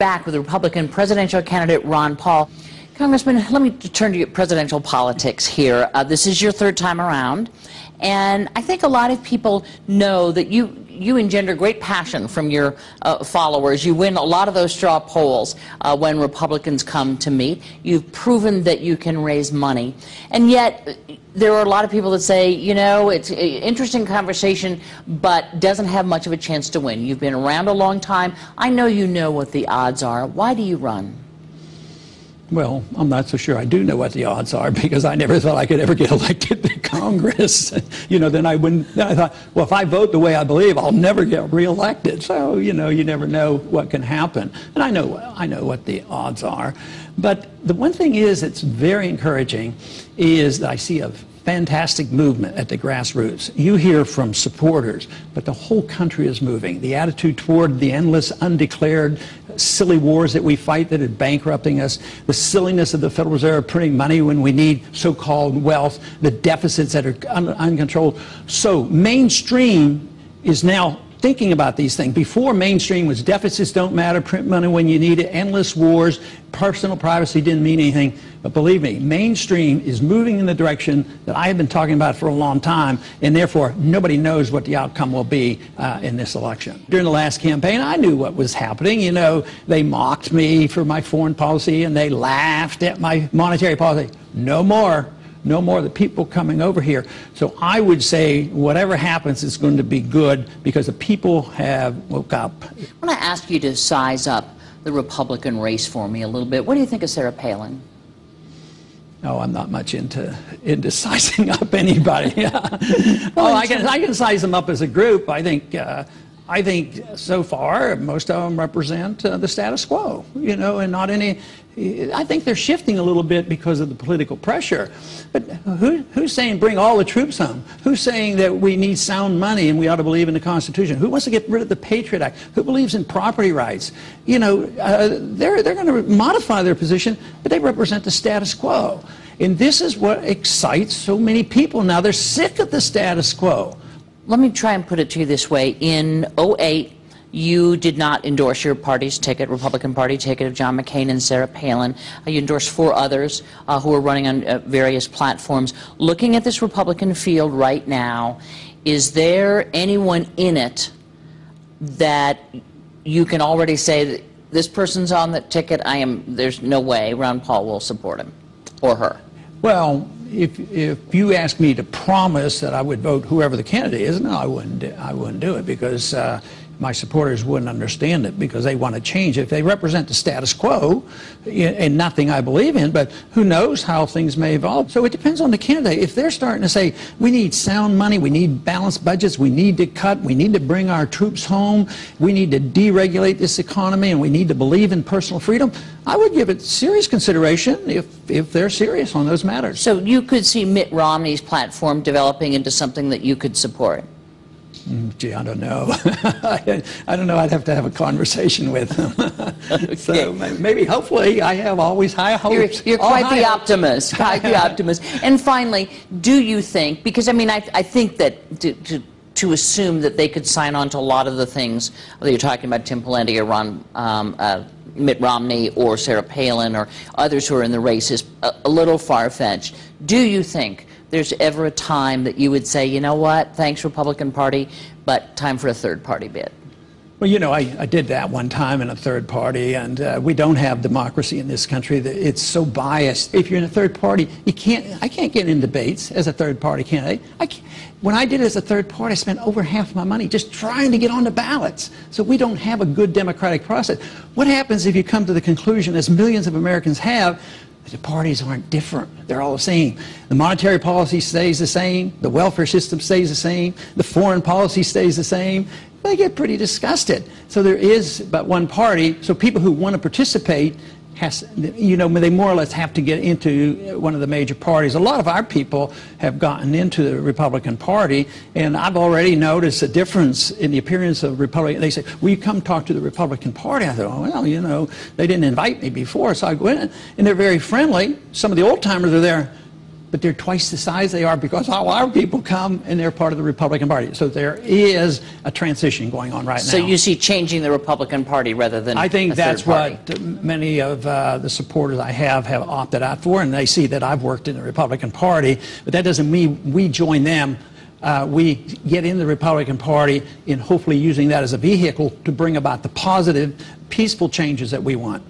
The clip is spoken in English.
back with the Republican presidential candidate Ron Paul. Congressman, let me turn to presidential politics here. This is your third time around, and I think a lot of people know that you engender great passion from your followers. You win a lot of those straw polls when Republicans come to meet. You've proven that you can raise money, and yet there are a lot of people that say, you know, it's an interesting conversation, but doesn't have much of a chance to win. You've been around a long time. I know you know what the odds are. Why do you run? Well, I'm not so sure I do know what the odds are, because I never thought I could ever get elected to Congress. You know, then I thought, well, if I vote the way I believe, I'll never get reelected. So, you know, you never know what can happen. And I know what the odds are. But the one thing is that's very encouraging is that I see a fantastic movement at the grassroots. You hear from supporters, but the whole country is moving. The attitude toward the endless, undeclared, silly wars that we fight that are bankrupting us, the silliness of the Federal Reserve printing money when we need so-called wealth, the deficits that are uncontrolled. So mainstream is now thinking about these things. Before, mainstream was deficits don't matter, print money when you need it, endless wars, personal privacy didn't mean anything. But believe me, mainstream is moving in the direction that I have been talking about for a long time, and therefore nobody knows what the outcome will be in this election. During the last campaign, I knew what was happening. You know, they mocked me for my foreign policy, and they laughed at my monetary policy. No more. No more of the people coming over here. So I would say whatever happens is going to be good, because the people have woke up. I want to ask you to size up the Republican race for me a little bit. What do you think of Sarah Palin? No, I'm not much into sizing up anybody. Well, I can size them up as a group. I think so far most of them represent the status quo, you know, and not any. I think they're shifting a little bit because of the political pressure. But who's saying bring all the troops home? Who's saying that we need sound money and we ought to believe in the Constitution? Who wants to get rid of the Patriot Act? Who believes in property rights? You know, they're going to modify their position, but they represent the status quo. And this is what excites so many people now. They're sick of the status quo. Let me try and put it to you this way. In 2008, you did not endorse your party's ticket, Republican Party ticket, of John McCain and Sarah Palin. You endorsed 4 others who are running on various platforms. Looking at this Republican field right now, is there anyone in it that you can already say that this person's on the ticket? There's no way Ron Paul will support him or her? Well, if you ask me to promise that I would vote whoever the candidate is, no, I wouldn't do it, because my supporters wouldn't understand it, because they want to change it. If they represent the status quo and nothing I believe in, but who knows how things may evolve. So it depends on the candidate. If they're starting to say, we need sound money, we need balanced budgets, we need to cut, we need to bring our troops home, we need to deregulate this economy, and we need to believe in personal freedom, I would give it serious consideration if they're serious on those matters. So you could see Mitt Romney's platform developing into something that you could support? Gee, I don't know. I don't know. I'd have to have a conversation with him. Okay. So maybe, hopefully, I have always high hopes. You're quite the optimist. Quite the optimist. And finally, do you think, because I mean, I think that to assume that they could sign on to a lot of the things that you're talking about, Tim Pawlenty or Mitt Romney or Sarah Palin or others who are in the race, is a little far-fetched. Do you think there's ever a time that you would say, you know what, thanks Republican Party, but time for a third-party bid? Well, you know, I did that one time in a third party, and we don't have democracy in this country. It's so biased. If you're in a third party, I can't get in debates as a third party candidate. When I did it as a third party, I spent over half my money just trying to get on the ballots. So we don't have a good democratic process. What happens if you come to the conclusion, as millions of Americans have, that the parties aren't different? They're all the same. The monetary policy stays the same. The welfare system stays the same. The foreign policy stays the same. They get pretty disgusted. So there is but one party. So people who want to participate, you know, they more or less have to get into one of the major parties. A lot of our people have gotten into the Republican Party, and I've already noticed a difference in the appearance of Republicans. They say, will you come talk to the Republican Party? I thought, oh, well, you know, they didn't invite me before, so I go in, and they're very friendly. Some of the old-timers are there. but they're twice the size they are because all our people come and they're part of the Republican Party. So there is a transition going on right now. So you see changing the Republican Party rather than I think a that's third party. what many of the supporters I have opted out for, and they see that I've worked in the Republican Party, but that doesn't mean we join them. We get in the Republican Party in hopefully using that as a vehicle to bring about the positive, peaceful changes that we want.